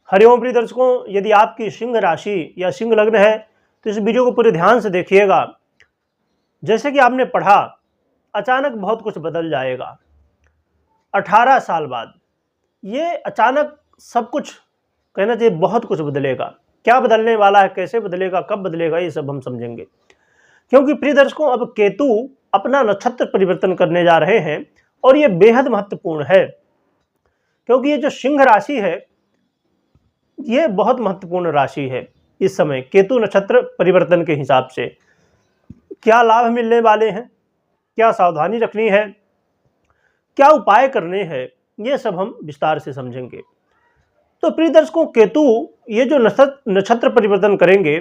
हरिओम प्रिय दर्शकों, यदि आपकी सिंह राशि या सिंह लग्न है तो इस वीडियो को पूरे ध्यान से देखिएगा। जैसे कि आपने पढ़ा, अचानक बहुत कुछ बदल जाएगा 18 साल बाद। ये अचानक सब कुछ कहना चाहिए, बहुत कुछ बदलेगा। क्या बदलने वाला है, कैसे बदलेगा, कब बदलेगा, ये सब हम समझेंगे। क्योंकि प्रिय दर्शकों, अब केतु अपना नक्षत्र परिवर्तन करने जा रहे हैं और ये बेहद महत्वपूर्ण है। क्योंकि ये जो सिंह राशि है ये बहुत महत्वपूर्ण राशि है। इस समय केतु नक्षत्र परिवर्तन के हिसाब से क्या लाभ मिलने वाले हैं, क्या सावधानी रखनी है, क्या उपाय करने हैं, ये सब हम विस्तार से समझेंगे। तो प्रिय दर्शकों, केतु ये जो नक्षत्र परिवर्तन करेंगे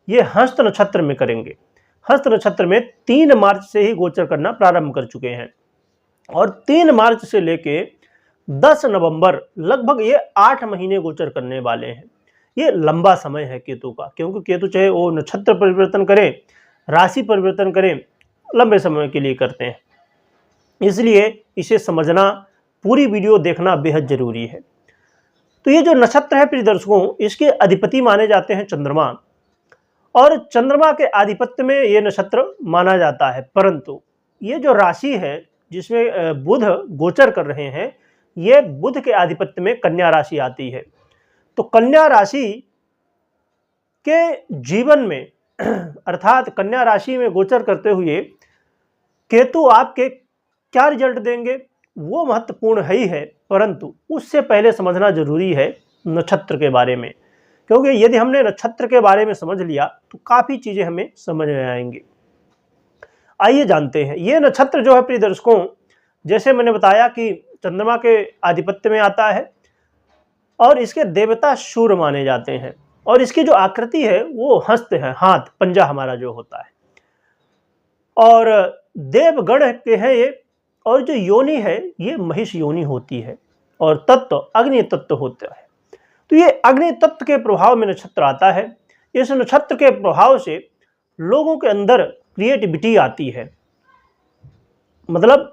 ये हस्त नक्षत्र में करेंगे। हस्त नक्षत्र में 3 मार्च से ही गोचर करना प्रारंभ कर चुके हैं और 3 मार्च से लेके 10 नवंबर लगभग ये 8 महीने गोचर करने वाले हैं। ये लंबा समय है केतु का, क्योंकि केतु चाहे वो नक्षत्र परिवर्तन करें, राशि परिवर्तन करें, लंबे समय के लिए करते हैं। इसलिए इसे समझना, पूरी वीडियो देखना बेहद जरूरी है। तो ये जो नक्षत्र है प्रिय दर्शकों, इसके अधिपति माने जाते हैं चंद्रमा, और चंद्रमा के आधिपत्य में ये नक्षत्र माना जाता है। परंतु ये जो राशि है जिसमें बुध गोचर कर रहे हैं, ये बुध के आधिपत्य में कन्या राशि आती है। तो कन्या राशि के जीवन में अर्थात कन्या राशि में गोचर करते हुए केतु आपके क्या रिजल्ट देंगे वो महत्वपूर्ण है ही है, परंतु उससे पहले समझना जरूरी है नक्षत्र के बारे में। क्योंकि यदि हमने नक्षत्र के बारे में समझ लिया तो काफ़ी चीज़ें हमें समझ में आएंगी। आइए जानते हैं। ये नक्षत्र जो है प्रिय दर्शकों, जैसे मैंने बताया कि चंद्रमा के आधिपत्य में आता है और इसके देवता सूर्य माने जाते हैं, और इसकी जो आकृति है वो हस्त है, हाथ, पंजा हमारा जो होता है, और देवगण के हैं ये। और जो योनि है ये महिष योनि होती है, और तत्व अग्नि तत्व होता है। तो ये अग्नि तत्व के प्रभाव में नक्षत्र आता है। इस नक्षत्र के प्रभाव से लोगों के अंदर क्रिएटिविटी आती है, मतलब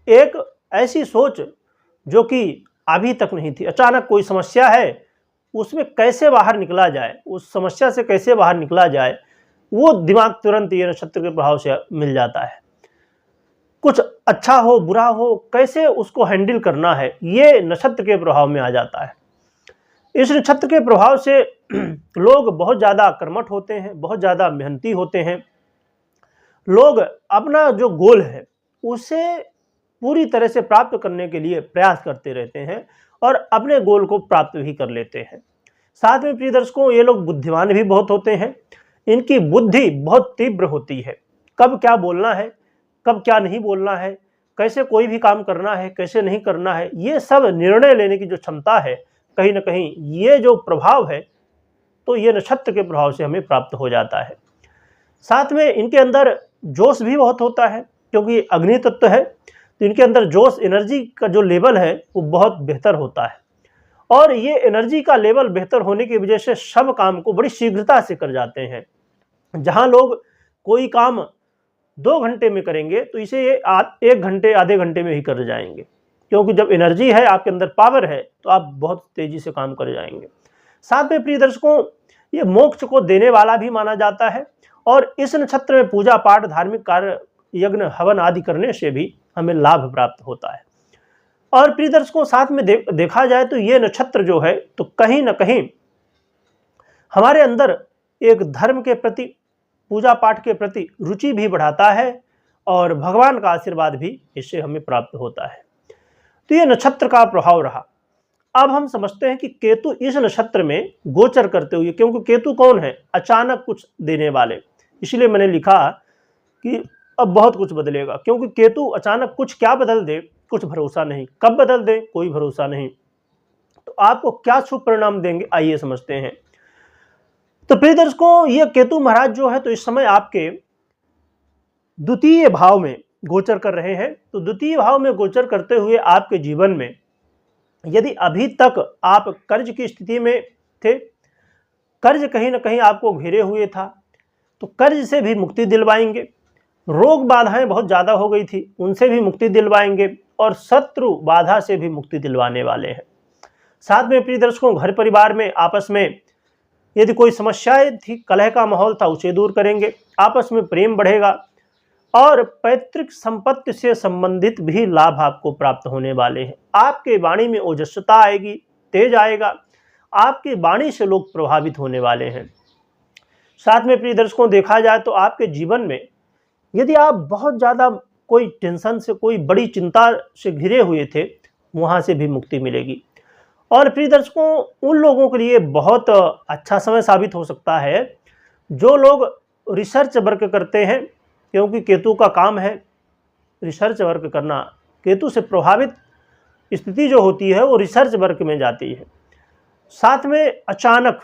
एक ऐसी सोच जो कि अभी तक नहीं थी। अचानक कोई समस्या है, उसमें कैसे बाहर निकला जाए, उस समस्या से कैसे बाहर निकला जाए, वो दिमाग तुरंत ये नक्षत्र के प्रभाव से मिल जाता है। कुछ अच्छा हो बुरा हो, कैसे उसको हैंडल करना है, ये नक्षत्र के प्रभाव में आ जाता है। इस नक्षत्र के प्रभाव से लोग बहुत ज़्यादा कर्मठ होते हैं, बहुत ज़्यादा मेहनती होते हैं। लोग अपना जो गोल है उसे पूरी तरह से प्राप्त करने के लिए प्रयास करते रहते हैं और अपने गोल को प्राप्त भी कर लेते हैं। साथ में प्रिय दर्शकों, ये लोग बुद्धिमान भी बहुत होते हैं। इनकी बुद्धि बहुत तीव्र होती है। कब क्या बोलना है, कब क्या नहीं बोलना है, कैसे कोई भी काम करना है, कैसे नहीं करना है, ये सब निर्णय लेने की जो क्षमता है, कहीं ना कहीं ये जो प्रभाव है तो ये नक्षत्र के प्रभाव से हमें प्राप्त हो जाता है। साथ में इनके अंदर जोश भी बहुत होता है, क्योंकि अग्नि तत्व है तो इनके अंदर जोश, एनर्जी का जो लेवल है वो बहुत बेहतर होता है। और ये एनर्जी का लेवल बेहतर होने की वजह से सब काम को बड़ी शीघ्रता से कर जाते हैं। जहाँ लोग कोई काम 2 घंटे में करेंगे तो इसे ये 1 घंटे, आधे घंटे में ही कर जाएंगे, क्योंकि जब एनर्जी है, आपके अंदर पावर है, तो आप बहुत तेजी से काम कर जाएंगे। साथ में प्रिय दर्शकों, ये मोक्ष को देने वाला भी माना जाता है, और इस नक्षत्र में पूजा पाठ, धार्मिक कार्य, यज्ञ, हवन आदि करने से भी हमें लाभ प्राप्त होता है। और प्रिय दर्शकों, साथ में देखा जाए तो ये नक्षत्र जो है तो कहीं ना कहीं हमारे अंदर एक धर्म के प्रति, पूजा पाठ के प्रति रुचि भी बढ़ाता है, और भगवान का आशीर्वाद भी इससे हमें प्राप्त होता है। तो ये नक्षत्र का प्रभाव रहा। अब हम समझते हैं कि केतु इस नक्षत्र में गोचर करते हुए, क्योंकि केतु कौन है, अचानक कुछ देने वाले, इसलिए मैंने लिखा कि अब बहुत कुछ बदलेगा। क्योंकि केतु अचानक कुछ क्या बदल दे, कुछ भरोसा नहीं, कब बदल दे कोई भरोसा नहीं। तो आपको क्या शुभ परिणाम देंगे, आइए समझते हैं। तो प्रिय दर्शकों, ये केतु महाराज जो है तो इस समय आपके द्वितीय भाव में गोचर कर रहे हैं। तो द्वितीय भाव में गोचर करते हुए आपके जीवन में यदि अभी तक आप कर्ज की स्थिति में थे, कर्ज कहीं ना कहीं आपको घेरे हुए था, तो कर्ज से भी मुक्ति दिलवाएंगे। रोग बाधाएं बहुत ज़्यादा हो गई थी, उनसे भी मुक्ति दिलवाएंगे, और शत्रु बाधा से भी मुक्ति दिलवाने वाले हैं। साथ में प्रिय दर्शकों, घर परिवार में आपस में यदि कोई समस्याएं थी, कलह का माहौल था, उसे दूर करेंगे। आपस में प्रेम बढ़ेगा और पैतृक संपत्ति से संबंधित भी लाभ आपको प्राप्त होने वाले हैं। आपके वाणी में ओजस्वता आएगी, तेज आएगा, आपकी वाणी से लोग प्रभावित होने वाले हैं। साथ में प्रिय दर्शकों, देखा जाए तो आपके जीवन में यदि आप बहुत ज़्यादा कोई टेंशन से, कोई बड़ी चिंता से घिरे हुए थे, वहाँ से भी मुक्ति मिलेगी। और प्रिय दर्शकों, उन लोगों के लिए बहुत अच्छा समय साबित हो सकता है जो लोग रिसर्च वर्क करते हैं, क्योंकि केतु का काम है रिसर्च वर्क करना। केतु से प्रभावित स्थिति जो होती है वो रिसर्च वर्क में जाती है। साथ में अचानक,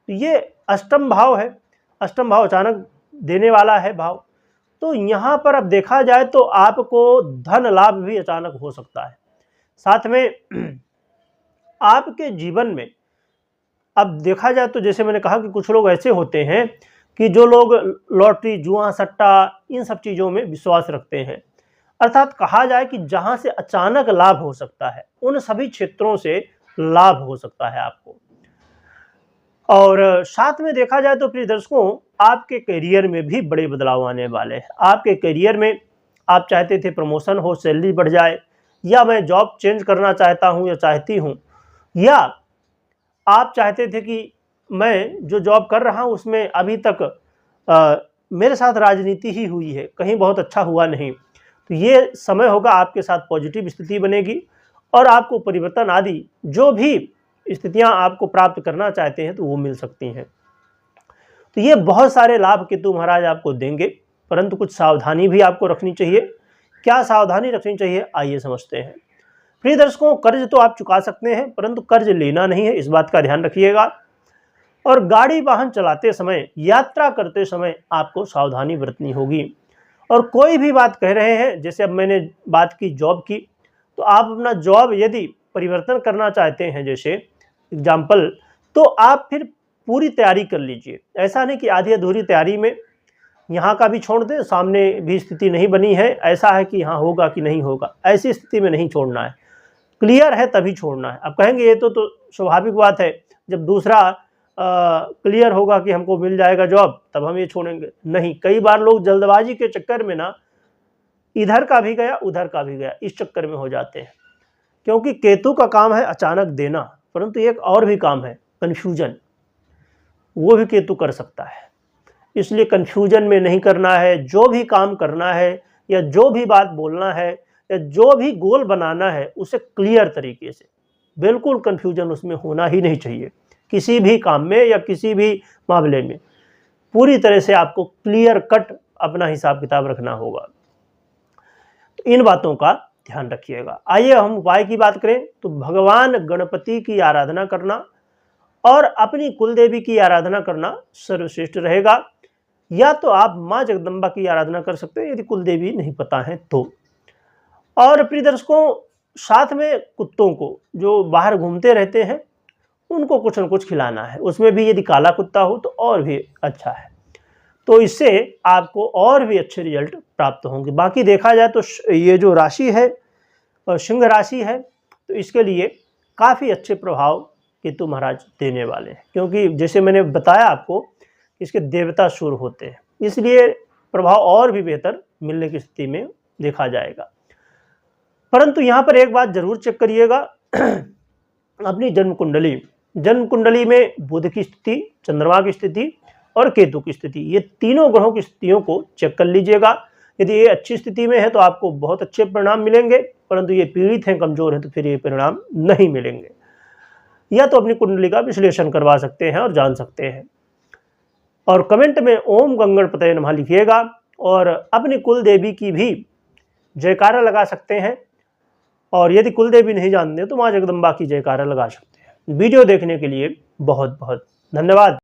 ये अष्टम भाव है, अष्टम भाव अचानक देने वाला है भाव, तो यहाँ पर अब देखा जाए तो आपको धन लाभ भी अचानक हो सकता है। साथ में आपके जीवन में अब देखा जाए तो जैसे मैंने कहा कि कुछ लोग ऐसे होते हैं कि जो लोग लॉटरी, जुआ, सट्टा, इन सब चीज़ों में विश्वास रखते हैं, अर्थात कहा जाए कि जहाँ से अचानक लाभ हो सकता है, उन सभी क्षेत्रों से लाभ हो सकता है आपको। और साथ में देखा जाए तो प्रिय दर्शकों, आपके करियर में भी बड़े बदलाव आने वाले हैं। आपके करियर में आप चाहते थे प्रमोशन हो, सैलरी बढ़ जाए, या मैं जॉब चेंज करना चाहता हूं या चाहती हूं, या आप चाहते थे कि मैं जो जॉब कर रहा हूं उसमें अभी तक मेरे साथ राजनीति ही हुई है, कहीं बहुत अच्छा हुआ नहीं, तो ये समय होगा आपके साथ पॉजिटिव स्थिति बनेगी और आपको परिवर्तन आदि जो भी स्थितियां आपको प्राप्त करना चाहते हैं तो वो मिल सकती हैं। तो ये बहुत सारे लाभ केतु महाराज आपको देंगे, परंतु कुछ सावधानी भी आपको रखनी चाहिए। क्या सावधानी रखनी चाहिए, आइए समझते हैं। प्रिय दर्शकों, कर्ज तो आप चुका सकते हैं, परंतु कर्ज लेना नहीं है, इस बात का ध्यान रखिएगा। और गाड़ी वाहन चलाते समय, यात्रा करते समय आपको सावधानी बरतनी होगी। और कोई भी बात कह रहे हैं, जैसे अब मैंने बात की जॉब की, तो आप अपना जॉब यदि परिवर्तन करना चाहते हैं, जैसे एग्जाम्पल, तो आप फिर पूरी तैयारी कर लीजिए। ऐसा नहीं कि आधी अधूरी तैयारी में यहाँ का भी छोड़ दें, सामने भी स्थिति नहीं बनी है, ऐसा है कि यहाँ होगा कि नहीं होगा, ऐसी स्थिति में नहीं छोड़ना है। क्लियर है तभी छोड़ना है। अब कहेंगे ये तो स्वाभाविक बात है, जब दूसरा क्लियर होगा कि हमको मिल जाएगा जॉब तब हम ये छोड़ेंगे, नहीं। कई बार लोग जल्दबाजी के चक्कर में ना इधर का भी गया उधर का भी गया, इस चक्कर में हो जाते हैं। क्योंकि केतु का काम है अचानक देना, परंतु एक और भी काम है कन्फ्यूजन, वो भी केतु कर सकता है। इसलिए कन्फ्यूजन में नहीं करना है। जो भी काम करना है या जो भी बात बोलना है या जो भी गोल बनाना है, उसे क्लियर तरीके से, बिल्कुल कन्फ्यूजन उसमें होना ही नहीं चाहिए। किसी भी काम में या किसी भी मामले में पूरी तरह से आपको क्लियर कट अपना हिसाब किताब रखना होगा। इन बातों का ध्यान रखिएगा। आइए हम उपाय की बात करें तो भगवान गणपति की आराधना करना और अपनी कुलदेवी की आराधना करना सर्वश्रेष्ठ रहेगा। या तो आप माँ जगदम्बा की आराधना कर सकते हैं यदि कुलदेवी नहीं पता है तो। और प्रिय दर्शकों, साथ में कुत्तों को जो बाहर घूमते रहते हैं उनको कुछ न कुछ खिलाना है, उसमें भी यदि काला कुत्ता हो तो और भी अच्छा है। तो इससे आपको और भी अच्छे रिजल्ट प्राप्त होंगे। बाकी देखा जाए तो ये जो राशि है सिंह राशि है, तो इसके लिए काफ़ी अच्छे प्रभाव केतु महाराज देने वाले हैं, क्योंकि जैसे मैंने बताया आपको इसके देवता सूर्य होते हैं, इसलिए प्रभाव और भी बेहतर मिलने की स्थिति में देखा जाएगा। परंतु यहाँ पर एक बात जरूर चेक करिएगा अपनी जन्म कुंडली में बुध की स्थिति, चंद्रमा की स्थिति और केतु की स्थिति, ये तीनों ग्रहों की स्थितियों को चेक कर लीजिएगा। यदि ये अच्छी स्थिति में है तो आपको बहुत अच्छे परिणाम मिलेंगे, परंतु ये पीड़ित हैं, कमजोर हैं, तो फिर ये परिणाम नहीं मिलेंगे। या तो अपनी कुंडली का विश्लेषण करवा सकते हैं और जान सकते हैं। और कमेंट में ओम गंगणपतये नमः लिखिएगा और अपनी कुल देवी की भी जयकारा लगा सकते हैं। और यदि कुल देवी नहीं जानते तो माँ जगदम्बा की जयकारा लगा सकते हैं। वीडियो देखने के लिए बहुत बहुत धन्यवाद।